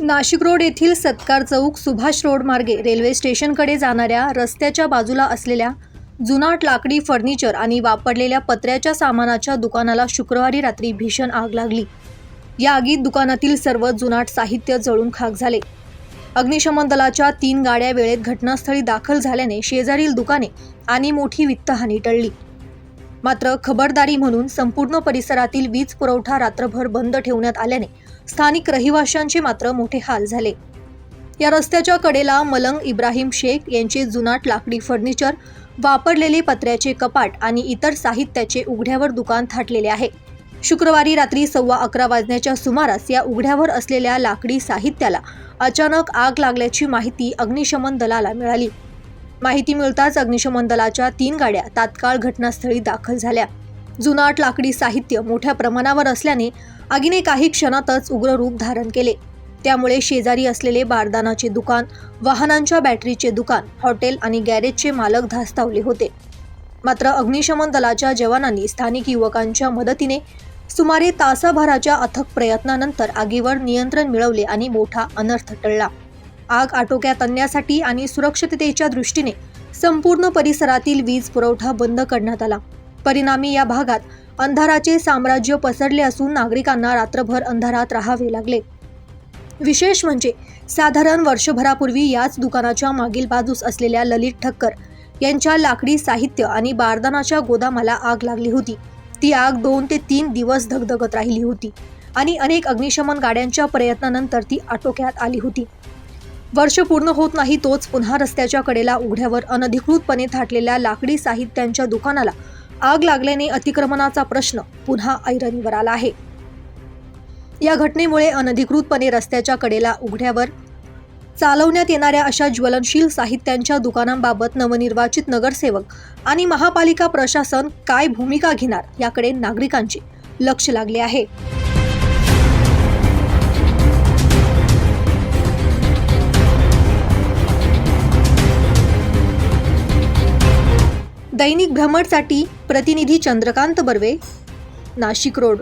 Nashik road येथील सत्कार चौक Subhash road मार्गे रेल्वे स्टेशनकडे जाणाऱ्या रस्त्याच्या बाजूला असलेल्या जुनाट लाकडी फर्निचर आणि वापरलेल्या पत्र्याच्या सामानाच्या दुकानाला शुक्रवारी रात्री भीषण आग लागली। या आगीत दुकानातील सर्व जुनाट साहित्य जळून खाक झाले। अग्निशमन दलाच्या 3 गाड्या वेळेत घटनास्थळी दाखल झाल्याने शेजारील दुकाने आणि मोठी वित्तहानी टळली। मात्र खबरदारी म्हणून संपूर्ण परिसरातील वीज पुरवठा रात्रभर बंद ठेवण्यात आल्याने स्थानिक रहिवाशांचे मात्र मोठे हाल झाले। या रस्त्याच्या कडेला मलंग इब्राहिम शेख यांचे जुनाट लाकडी फर्निचर, वापरलेले पत्र्याचे कपाट आणि इतर साहित्याचे उघड्यावर दुकान थाटलेले आहे। शुक्रवारी रात्री 11:15 वाजण्याच्या सुमारास या उघड्यावर असलेल्या लाकडी साहित्याला अचानक आग लागल्याची माहिती अग्निशमन दलाला मिळाली। माहिती मिळताच अग्निशमन दलाच्या 3 गाड्या तात्काळ घटनास्थळी दाखल झाल्या। जुनाट लाकडी साहित्य मोठ्या प्रमाणावर असल्याने आगीने काही क्षणातच उग्र रूप धारण केले। त्यामुळे शेजारी असलेले बारदानाचे दुकान, वाहनांच्या बॅटरीचे दुकान, हॉटेल आणि गॅरेजचे मालक धास्तावले होते। मात्र अग्निशमन दलाच्या जवानांनी स्थानिक युवकांच्या मदतीने सुमारे तासाभराच्या अथक प्रयत्नानंतर आगीवर नियंत्रण मिळवले आणि मोठा अनर्थ टळला। आग आटोक्यात आणण्यासाठी आणि सुरक्षिततेच्या दृष्टीने संपूर्ण परिसरातील वीज पुरवठा बंद करण्यात आला। परिणामी या भागात अंधाराचे साम्राज्य पसरले असून नागरिकांना रात्रभर अंधारात राहावे लागले। विशेष म्हणजे साधारण वर्षभरापूर्वी याच दुकानाच्या मागील बाजूस असलेल्या ललित ठक्कर यांच्या लाकडी साहित्य आणि बारदानाच्या गोदामाला आग लागली होती। ती आग 2 ते 3 दिवस धगधगत राहिली होती आणि अनेक अग्निशमन गाड्यांच्या प्रयत्नानंतर ती आटोक्यात आली होती। वर्ष पूर्ण होत नाही तोच पुन्हा रस्त्याच्या कडेला उघड्यावर अनधिकृतपणे थाटलेल्या लाकडी साहित्यांच्या दुकानाला आग लागल्याने अतिक्रमणाचा प्रश्न पुन्हा ऐरणीवर आला आहे। या घटनेमुळे अनधिकृतपणे रस्त्याच्या कडेला उघड्यावर चालवण्यात येणाऱ्या अशा ज्वलनशील साहित्यांच्या दुकानांबाबत नवनिर्वाचित नगरसेवक आणि महापालिका प्रशासन काय भूमिका घेणार याकडे नागरिकांचे लक्ष लागले आहे। दैनिक भ्रमरसाठी प्रतिनिधी चंद्रकांत बर्वे, नाशिक रोड।